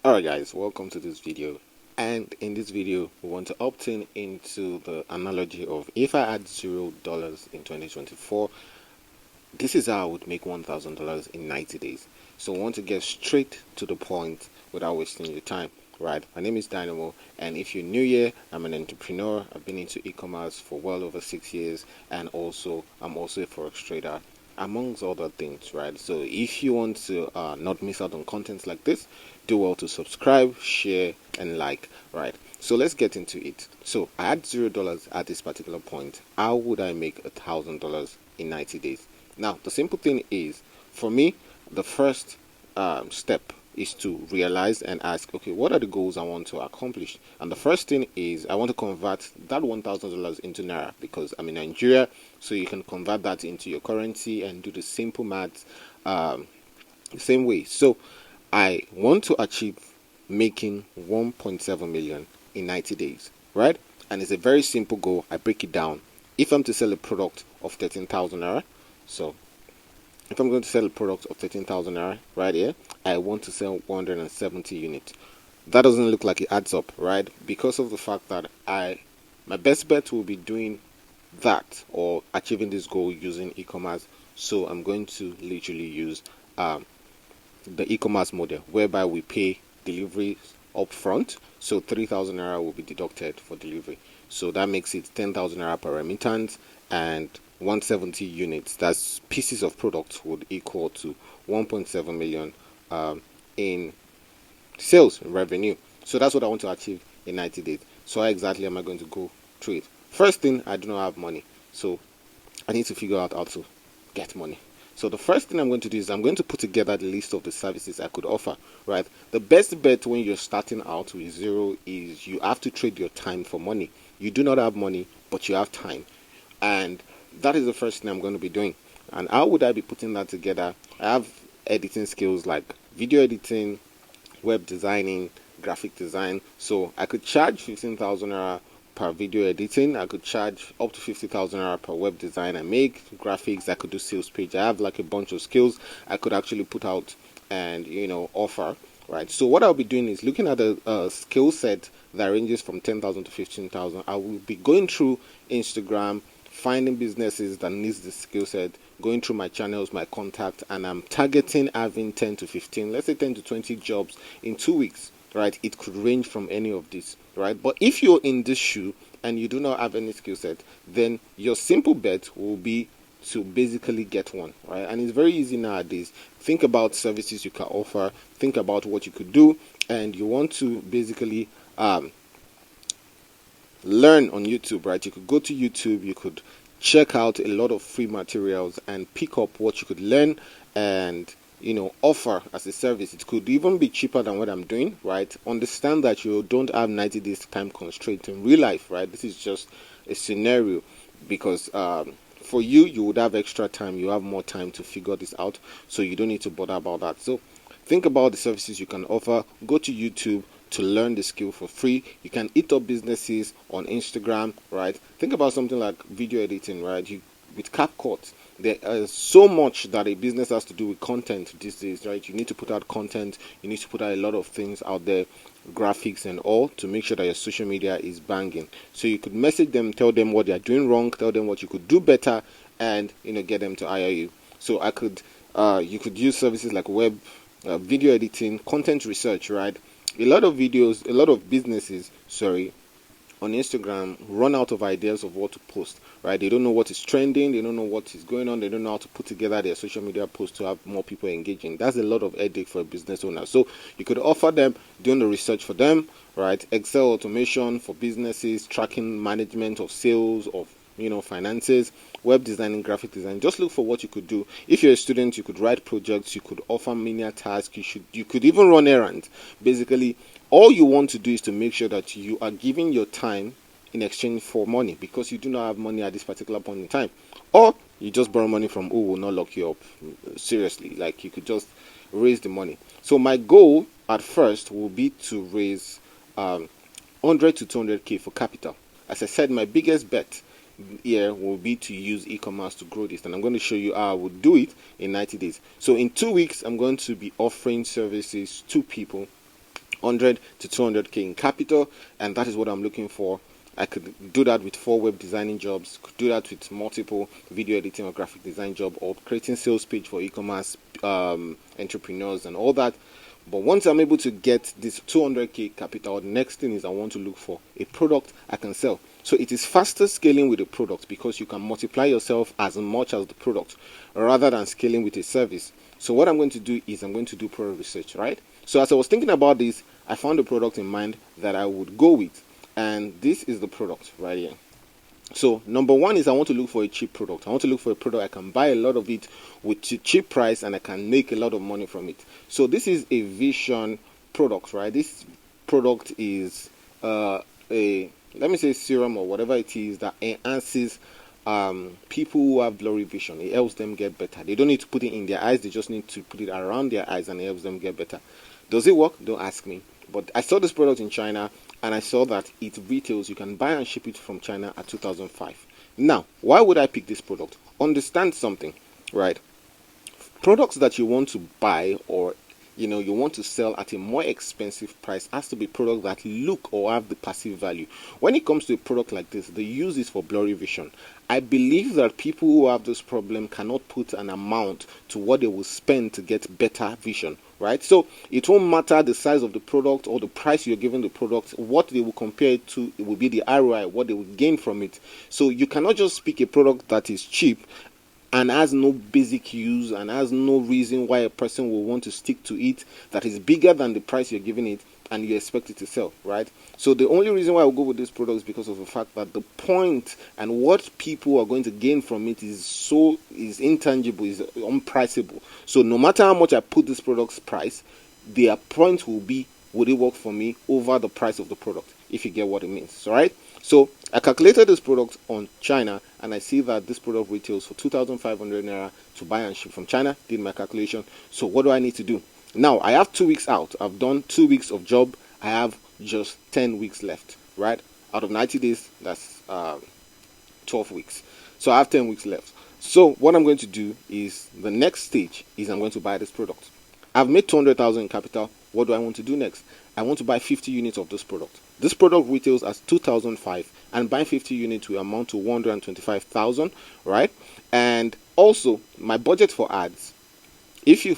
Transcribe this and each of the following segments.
Alright guys, welcome to this video. And in this video we want to opt in into the analogy of if I had $0 in 2024, this is how I would make $1,000 in 90 days. So I want to get straight to the point without wasting your time. Right, my name is Dynamo, and if you're new here, I'm an entrepreneur. I've been into e-commerce for well over 6 years, and I'm also a forex trader, amongst other things. Right, so if you want to not miss out on contents like this, do well to subscribe, share, and like. Right, so let's get into it. So I had $0 at this particular point. How would I make $1,000 in 90 days? Now, the simple thing is, for me, the first step is to realize and ask, okay, what are the goals I want to accomplish? And the first thing is I want to convert that $1,000 into Naira because I'm in Nigeria, so you can convert that into your currency and do the simple maths the same way. So I want to achieve making 1.7 million in 90 days, right? And it's a very simple goal. I break it down. If I'm to sell a product of 13,000 naira, so if I'm going to sell a product of 13,000 naira right here, I want to sell 170 units. That doesn't look like it adds up, right? Because of the fact that my best bet will be doing that or achieving this goal using e-commerce. So I'm going to literally use the e-commerce model whereby we pay delivery upfront. So 3,000 naira will be deducted for delivery. So that makes it 10,000 naira per remittance, and 170 units, that's pieces of products, would equal to 1.7 million in sales revenue. So that's what I want to achieve in 90 days. So how exactly am I going to go through it? First thing, I do not have money. So I need to figure out how to get money. So the first thing I'm going to do is I'm going to put together the list of the services I could offer, right? The best bet when you're starting out with zero is you have to trade your time for money. You do not have money, but you have time. And that is the first thing I'm going to be doing. And how would I be putting that together? I have editing skills like video editing, web designing, graphic design. So I could charge 15,000 naira per video editing. I could charge up to 50,000 naira per web design. I make graphics. I could do sales page. I have like a bunch of skills I could actually put out and offer. Right. So what I'll be doing is looking at a skill set that ranges from 10,000 to 15,000. I will be going through Instagram, finding businesses that needs the skill set, going through my channels, my contact, and I'm targeting having 10 to 15, let's say 10 to 20 jobs in 2 weeks, right? It could range from any of these, right? But if you're in this shoe and you do not have any skill set, then your simple bet will be to basically get one, right? And it's very easy nowadays. Think about services you can offer, think about what you could do, and you want to basically learn on YouTube, right? You could go to YouTube, you could check out a lot of free materials and pick up what you could learn and offer as a service. It could even be cheaper than what I'm doing, right? Understand that you don't have 90 days time constraint in real life, right? This is just a scenario because for you would have extra time, you have more time to figure this out, so you don't need to bother about that. So think about the services you can offer. Go to YouTube to learn the skill for free. You can eat up businesses on Instagram, right? Think about something like video editing, right? With CapCut, there is so much that a business has to do with content these days, right? You need to put out content, you need to put out a lot of things out there, graphics and all, to make sure that your social media is banging. So you could message them, tell them what they are doing wrong, tell them what you could do better, and get them to hire you. So you could use services like web video editing, content research, right? A lot of businesses, sorry, on Instagram run out of ideas of what to post, right? They don't know what is trending, they don't know what is going on, they don't know how to put together their social media posts to have more people engaging. That's a lot of headache for a business owner. So you could offer them doing the research for them, right? Excel automation for businesses, tracking management of sales, of finances, web design and graphic design. Just look for what you could do. If you're a student, you could write projects, you could offer menial tasks, you could even run errands. Basically, all you want to do is to make sure that you are giving your time in exchange for money, because you do not have money at this particular point in time, or you just borrow money from who will not lock you up. Seriously, like, you could just raise the money. So my goal at first will be to raise 100 to 200k for capital. As I said, my biggest bet here will be to use e-commerce to grow this, and I'm going to show you how I would do it in 90 days. So in 2 weeks, I'm going to be offering services to people 100 to 200k in capital, and that is what I'm looking for. I could do that with 4 web designing jobs, could do that with multiple video editing or graphic design job, or creating sales page for e-commerce entrepreneurs and all that. But once I'm able to get this 200k capital, the next thing is I want to look for a product I can sell. So it is faster scaling with a product because you can multiply yourself as much as the product rather than scaling with a service. So what I'm going to do is I'm going to do product research, right? So as I was thinking about this, I found a product in mind that I would go with, and this is the product right here. So number one is I want to look for a cheap product. I want to look for a product I can buy a lot of it with cheap price and I can make a lot of money from it. So this is a vision product, right? This product is a, let me say, serum or whatever it is that enhances people who have blurry vision. It helps them get better. They don't need to put it in their eyes, they just need to put it around their eyes and it helps them get better. Does it work? Don't ask me. But I saw this product in China and I saw that it retails. You can buy and ship it from China at 2005. Now, why would I pick this product? Understand something, right? Products that you want to buy or you want to sell at a more expensive price has to be products that look or have the passive value. When it comes to a product like this, the use is for blurry vision. I believe that people who have this problem cannot put an amount to what they will spend to get better vision, right? So it won't matter the size of the product or the price you're giving the product. What they will compare it to, it will be the ROI, what they will gain from it. So you cannot just pick a product that is cheap and has no basic use and has no reason why a person will want to stick to it, that is bigger than the price you're giving it, and you expect it to sell, right? So the only reason why I will go with this product is because of the fact that the point and what people are going to gain from it is intangible, is unpriceable. So no matter how much I put this product's price, their point will be, would it work for me over the price of the product, if you get what it means, all right? So I calculated this product on China and I see that this product retails for 2,500 naira to buy and ship from China. Did my calculation. So what do I need to do? Now I have 2 weeks out. I've done 2 weeks of job. I have just 10 weeks left, right? Out of 90 days, that's 12 weeks. So I have 10 weeks left. So what I'm going to do is the next stage is I'm going to buy this product. I've made 200,000 in capital. What do I want to do next? I want to buy 50 units of this product. This product retails as 2,005 and buying 50 units will amount to 125,000, right? And also my budget for ads. If you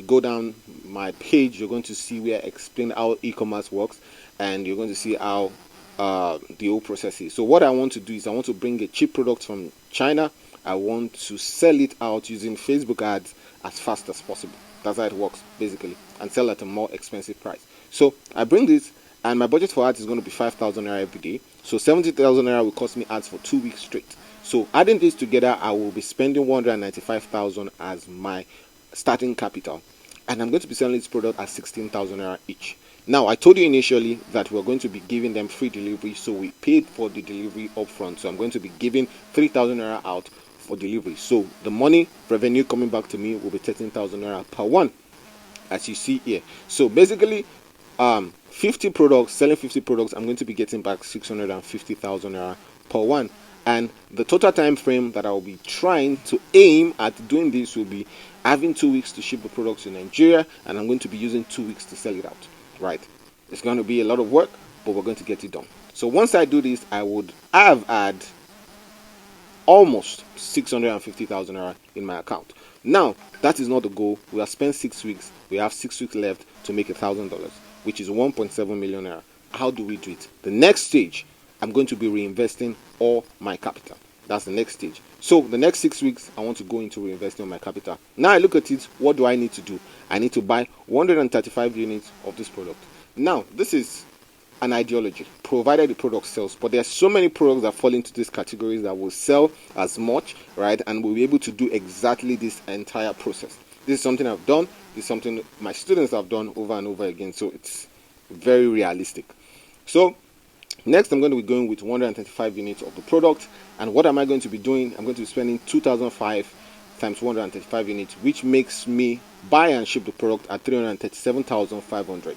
go down my page, you're going to see where I explain how e-commerce works and you're going to see how the whole process is. So what I want to do is I want to bring a cheap product from China. I want to sell it out using Facebook ads as fast as possible. That's how it works, basically, and sell at a more expensive price. So I bring this, and my budget for ads is going to be 5,000 naira every day. So 70,000 naira will cost me ads for 2 weeks straight. So adding this together, I will be spending 195,000 as my starting capital, and I'm going to be selling this product at 16,000 naira each. Now, I told you initially that we're going to be giving them free delivery, so we paid for the delivery upfront. So I'm going to be giving 3,000 naira out for delivery. So the money revenue coming back to me will be 13,000 naira per one, as you see here. So basically, 50 products, selling 50 products, I'm going to be getting back 650,000 naira per one. And the total time frame that I'll be trying to aim at doing this will be having 2 weeks to ship the products to Nigeria, and I'm going to be using 2 weeks to sell it out, right? It's going to be a lot of work, but we're going to get it done. So once I do this, I would have had almost 650,000 naira in my account. Now, that is not the goal. We have spent 6 weeks. We have 6 weeks left to make $1,000, which is 1.7 million naira. How do we do it? The next stage, I'm going to be reinvesting all my capital. That's the next stage. So the next 6 weeks, I want to go into reinvesting my capital. Now I look at it, what do I need to do? I need to buy 135 units of this product. Now, this is an ideology, provided the product sells. But there are so many products that fall into these categories that will sell as much, right? And we'll be able to do exactly this entire process. This is something I've done. This is something my students have done over and over again. So it's very realistic. So next, I'm going to be going with 135 units of the product. And what am I going to be doing? I'm going to be spending 2,005 times 135 units, which makes me buy and ship the product at 337,500.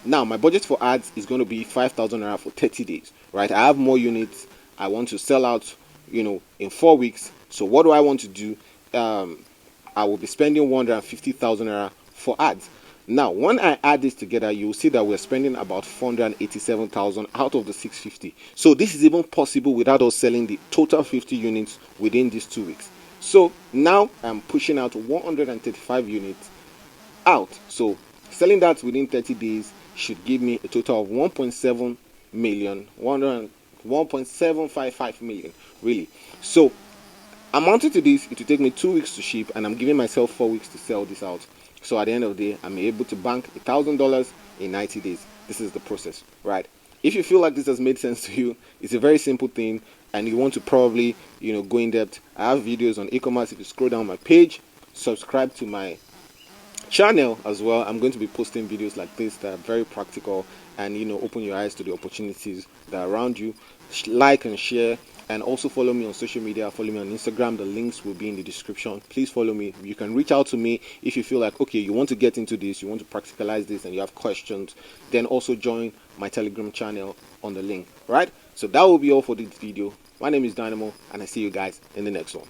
Now, my budget for ads is going to be 5,000 naira for 30 days, right? I have more units. I want to sell out, in 4 weeks. So what do I want to do? I will be spending 150,000 naira for ads. Now, when I add this together, you'll see that we're spending about 487,000 out of the 650. So this is even possible without us selling the total 50 units within these 2 weeks. So now I'm pushing out 135 units out. So selling that within 30 days should give me a total of 1.7 million, 1.755 million, really. So amounting to this, it will take me 2 weeks to ship, and I'm giving myself 4 weeks to sell this out. So at the end of the day, I'm able to bank $1,000 in 90 days. This is the process, right? If you feel like this has made sense to you, it's a very simple thing, and you want to probably, go in depth. I have videos on e-commerce. If you scroll down my page, subscribe to my channel as well. I'm going to be posting videos like this that are very practical and open your eyes to the opportunities that are around you. Like and share, and also follow me on social media. Follow me on Instagram. The links will be in the description. Please follow me. You can reach out to me if you feel like, okay, you want to get into this, you want to practicalize this, and you have questions. Then also join my Telegram channel on the link. Right, so that will be all for this video. My name is Dynamo, and I see you guys in the next one.